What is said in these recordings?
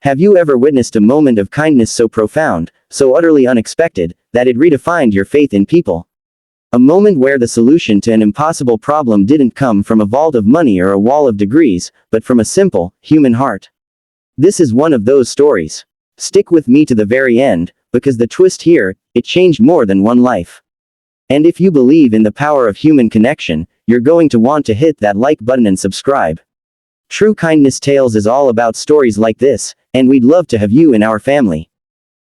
Have you ever witnessed a moment of kindness so profound, so utterly unexpected, that it redefined your faith in people? A moment where the solution to an impossible problem didn't come from a vault of money or a wall of degrees, but from a simple, human heart. This is one of those stories. Stick with me to the very end, because the twist here, it changed more than one life. And if you believe in the power of human connection, you're going to want to hit that like button and subscribe. True Kindness Tales is all about stories like this, and we'd love to have you in our family.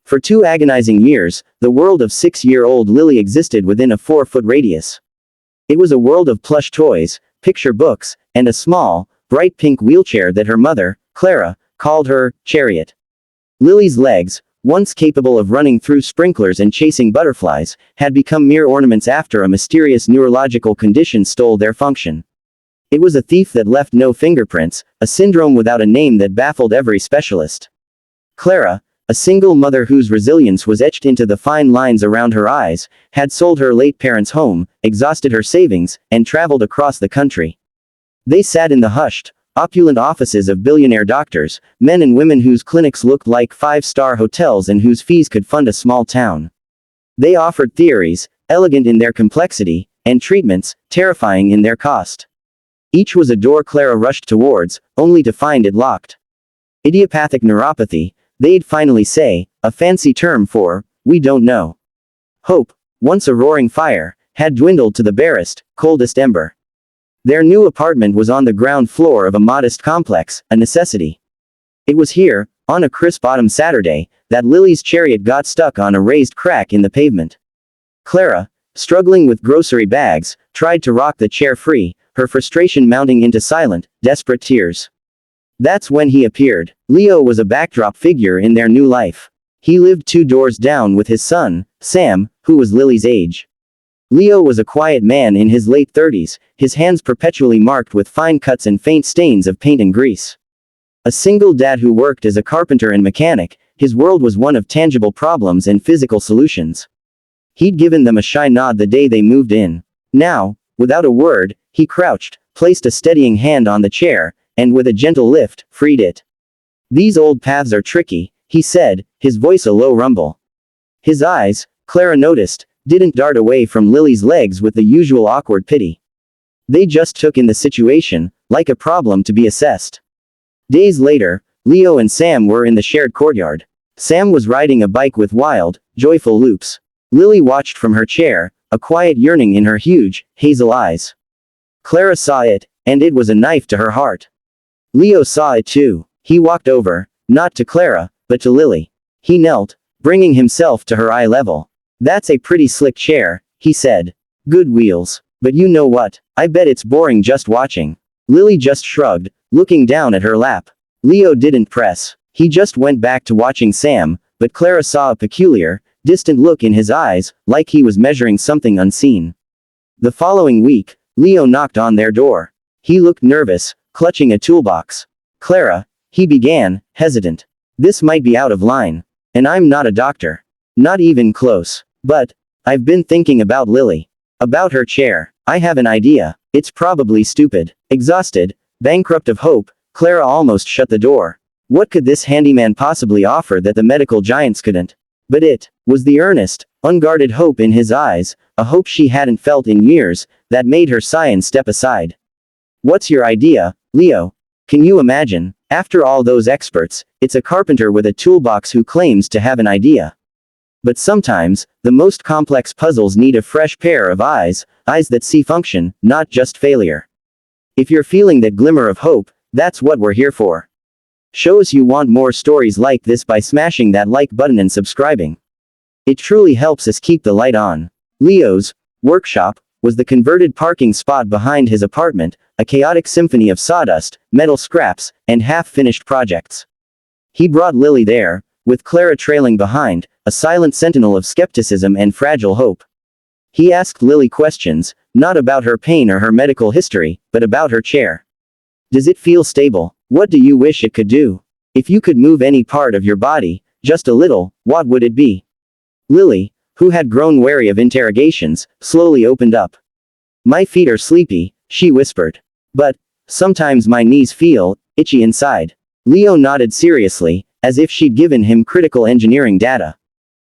For 2 agonizing years, the world of 6-year-old Lily existed within a 4-foot radius. It was a world of plush toys, picture books, and a small, bright pink wheelchair that her mother, Clara, called her chariot. Lily's legs, once capable of running through sprinklers and chasing butterflies, had become mere ornaments after a mysterious neurological condition stole their function. It was a thief that left no fingerprints, a syndrome without a name that baffled every specialist. Clara, a single mother whose resilience was etched into the fine lines around her eyes, had sold her late parents' home, exhausted her savings, and traveled across the country. They sat in the hushed, opulent offices of billionaire doctors, men and women whose clinics looked like 5-star hotels and whose fees could fund a small town. They offered theories, elegant in their complexity, and treatments, terrifying in their cost. Each was a door Clara rushed towards, only to find it locked. Idiopathic neuropathy, they'd finally say, a fancy term for, we don't know. Hope, once a roaring fire, had dwindled to the barest, coldest ember. Their new apartment was on the ground floor of a modest complex, a necessity. It was here, on a crisp autumn Saturday, that Lily's chariot got stuck on a raised crack in the pavement. Clara, struggling with grocery bags, tried to rock the chair free, her frustration mounting into silent, desperate tears. That's when he appeared. Leo was a backdrop figure in their new life. He lived 2 doors down with his son, Sam, who was Lily's age. Leo was a quiet man in his late 30s, his hands perpetually marked with fine cuts and faint stains of paint and grease. A single dad who worked as a carpenter and mechanic, his world was one of tangible problems and physical solutions. He'd given them a shy nod the day they moved in. Now, without a word, he crouched, placed a steadying hand on the chair, and with a gentle lift, freed it. These old paths are tricky, he said, his voice a low rumble. His eyes, Clara noticed, didn't dart away from Lily's legs with the usual awkward pity. They just took in the situation, like a problem to be assessed. Days later, Leo and Sam were in the shared courtyard. Sam was riding a bike with wild, joyful loops. Lily watched from her chair, a quiet yearning in her huge, hazel eyes. Clara saw it, and it was a knife to her heart. Leo saw it too. He walked over, not to Clara, but to Lily. He knelt, bringing himself to her eye level. That's a pretty slick chair, he said. Good wheels. But you know what? I bet it's boring just watching. Lily just shrugged, looking down at her lap. Leo didn't press. He just went back to watching Sam, but Clara saw a peculiar, distant look in his eyes, like he was measuring something unseen. The following week, Leo knocked on their door. He looked nervous, clutching a toolbox. Clara, he began, hesitant. This might be out of line. And I'm not a doctor. Not even close. But, I've been thinking about Lily. About her chair. I have an idea. It's probably stupid. Exhausted, bankrupt of hope, Clara almost shut the door. What could this handyman possibly offer that the medical giants couldn't? But it was the earnest, unguarded hope in his eyes, a hope she hadn't felt in years, that made her sigh and step aside. What's your idea, Leo? Can you imagine? After all those experts, it's a carpenter with a toolbox who claims to have an idea. But sometimes, the most complex puzzles need a fresh pair of eyes, eyes that see function, not just failure. If you're feeling that glimmer of hope, that's what we're here for. Show us you want more stories like this by smashing that like button and subscribing. It truly helps us keep the light on. Leo's workshop was the converted parking spot behind his apartment, a chaotic symphony of sawdust, metal scraps, and half-finished projects. He brought Lily there, with Clara trailing behind, a silent sentinel of skepticism and fragile hope. He asked Lily questions, not about her pain or her medical history, but about her chair. Does it feel stable? What do you wish it could do? If you could move any part of your body, just a little, what would it be? Lily, who had grown wary of interrogations, slowly opened up. My feet are sleepy, she whispered. But, sometimes my knees feel itchy inside. Leo nodded seriously, as if she'd given him critical engineering data.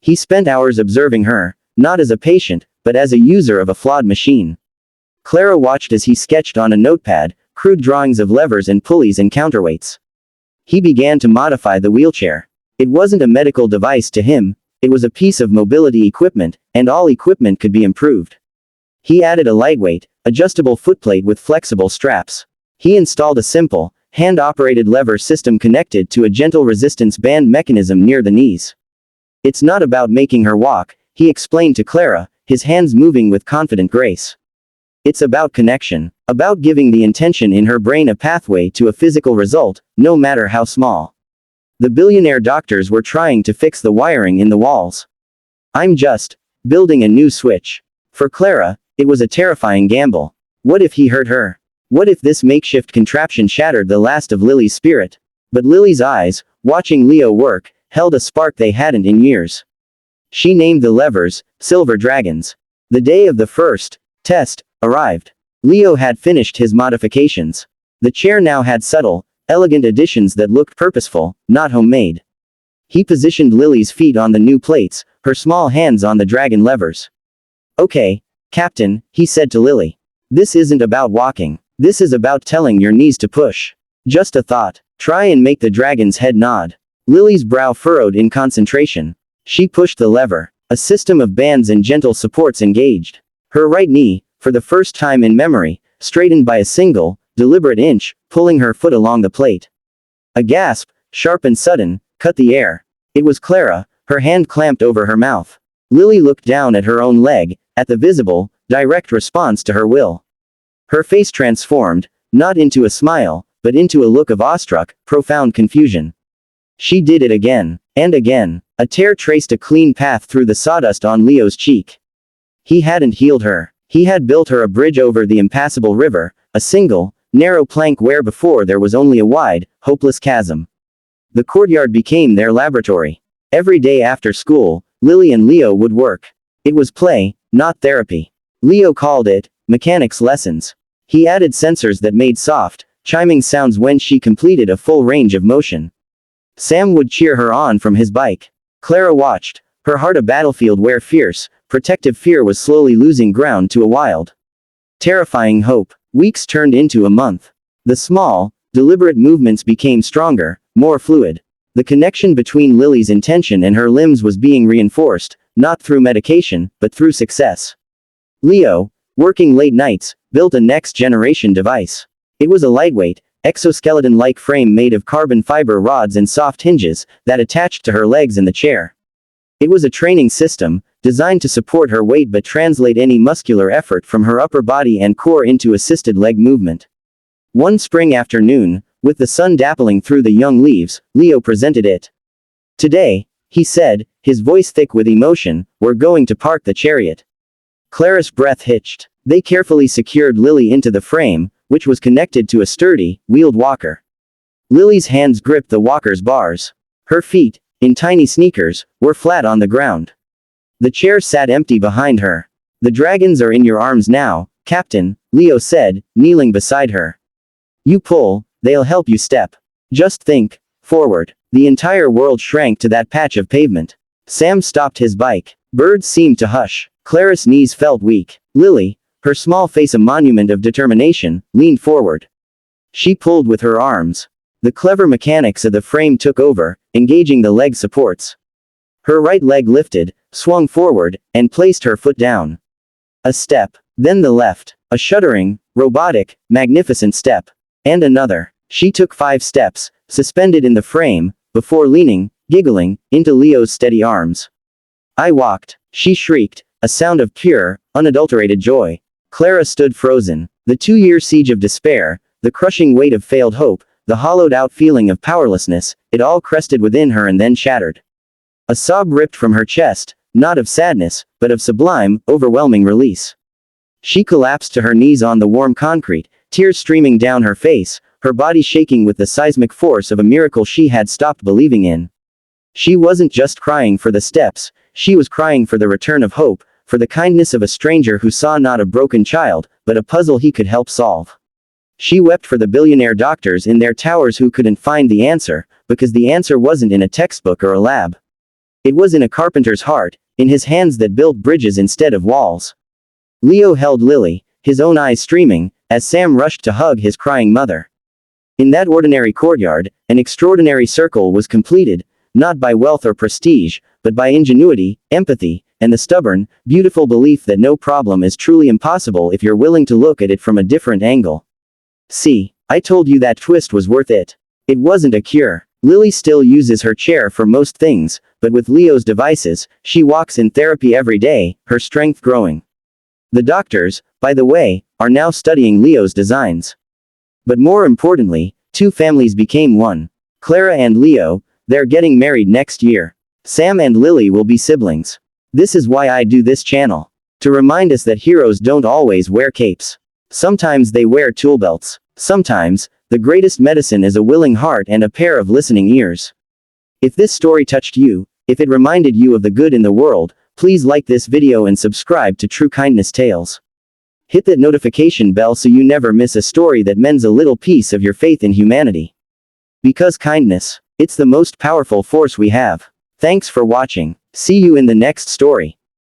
He spent hours observing her, not as a patient, but as a user of a flawed machine. Clara watched as he sketched on a notepad, crude drawings of levers and pulleys and counterweights. He began to modify the wheelchair. It wasn't a medical device to him, it was a piece of mobility equipment, and all equipment could be improved. He added a lightweight, adjustable footplate with flexible straps. He installed a simple, hand-operated lever system connected to a gentle resistance band mechanism near the knees. It's not about making her walk, he explained to Clara, his hands moving with confident grace. It's about connection, about giving the intention in her brain a pathway to a physical result, no matter how small. The billionaire doctors were trying to fix the wiring in the walls. I'm just building a new switch. For Clara, it was a terrifying gamble. What if he hurt her? What if this makeshift contraption shattered the last of Lily's spirit? But Lily's eyes, watching Leo work, held a spark they hadn't in years. She named the levers, Silver Dragons. The day of the first test arrived. Leo had finished his modifications. The chair now had subtle, elegant additions that looked purposeful, not homemade. He positioned Lily's feet on the new plates, her small hands on the dragon levers. Okay, Captain, he said to Lily. This isn't about walking. This is about telling your knees to push. Just a thought. Try and make the dragon's head nod. Lily's brow furrowed in concentration. She pushed the lever. A system of bands and gentle supports engaged. Her right knee, for the first time in memory, straightened by a single, deliberate inch, pulling her foot along the plate. A gasp, sharp and sudden, cut the air. It was Clara, her hand clamped over her mouth. Lily looked down at her own leg, at the visible, direct response to her will. Her face transformed, not into a smile, but into a look of awestruck, profound confusion. She did it again, and again. A tear traced a clean path through the sawdust on Leo's cheek. He hadn't healed her. He had built her a bridge over the impassable river, a single, narrow plank where before there was only a wide, hopeless chasm. The courtyard became their laboratory. Every day after school, Lily and Leo would work. It was play, not therapy. Leo called it mechanics lessons. He added sensors that made soft, chiming sounds when she completed a full range of motion. Sam would cheer her on from his bike. Clara watched, her heart a battlefield where fierce, protective fear was slowly losing ground to a wild, terrifying hope. Weeks turned into a month. The small, deliberate movements became stronger, more fluid. The connection between Lily's intention and her limbs was being reinforced, not through medication, but through success. Leo, working late nights, built a next-generation device. It was a lightweight, exoskeleton-like frame made of carbon fiber rods and soft hinges that attached to her legs in the chair. It was a training system, designed to support her weight but translate any muscular effort from her upper body and core into assisted leg movement. One spring afternoon, with the sun dappling through the young leaves, Leo presented it. Today, he said, his voice thick with emotion, we're going to park the chariot. Clara's breath hitched. They carefully secured Lily into the frame, which was connected to a sturdy, wheeled walker. Lily's hands gripped the walker's bars. Her feet, in tiny sneakers, were flat on the ground. The chair sat empty behind her. The dragons are in your arms now, Captain, Leo said, kneeling beside her. You pull, they'll help you step. Just think, forward. The entire world shrank to that patch of pavement. Sam stopped his bike. Birds seemed to hush. Clara's knees felt weak. Lily, her small face a monument of determination, leaned forward. She pulled with her arms. The clever mechanics of the frame took over, engaging the leg supports. Her right leg lifted, swung forward, and placed her foot down. A step, then the left, a shuddering, robotic, magnificent step. And another. She took 5 steps, suspended in the frame, before leaning, giggling, into Leo's steady arms. I walked, she shrieked, a sound of pure, unadulterated joy. Clara stood frozen. The 2-year siege of despair, the crushing weight of failed hope, the hollowed-out feeling of powerlessness, it all crested within her and then shattered. A sob ripped from her chest, not of sadness, but of sublime, overwhelming release. She collapsed to her knees on the warm concrete, tears streaming down her face, her body shaking with the seismic force of a miracle she had stopped believing in. She wasn't just crying for the steps, she was crying for the return of hope, for the kindness of a stranger who saw not a broken child, but a puzzle he could help solve. She wept for the billionaire doctors in their towers who couldn't find the answer, because the answer wasn't in a textbook or a lab. It was in a carpenter's heart, in his hands that built bridges instead of walls. Leo held Lily, his own eyes streaming, as Sam rushed to hug his crying mother. In that ordinary courtyard, an extraordinary circle was completed, not by wealth or prestige, but by ingenuity, empathy, and the stubborn, beautiful belief that no problem is truly impossible if you're willing to look at it from a different angle. See, I told you that twist was worth it. It wasn't a cure. Lily still uses her chair for most things, but with Leo's devices, she walks in therapy every day, her strength growing. The doctors, by the way, are now studying Leo's designs. But more importantly, two families became one. Clara and Leo, they're getting married next year. Sam and Lily will be siblings. This is why I do this channel. To remind us that heroes don't always wear capes. Sometimes they wear tool belts. Sometimes, the greatest medicine is a willing heart and a pair of listening ears. If this story touched you, if it reminded you of the good in the world, please like this video and subscribe to True Kindness Tales. Hit that notification bell so you never miss a story that mends a little piece of your faith in humanity. Because kindness, it's the most powerful force we have. Thanks for watching. See you in the next story.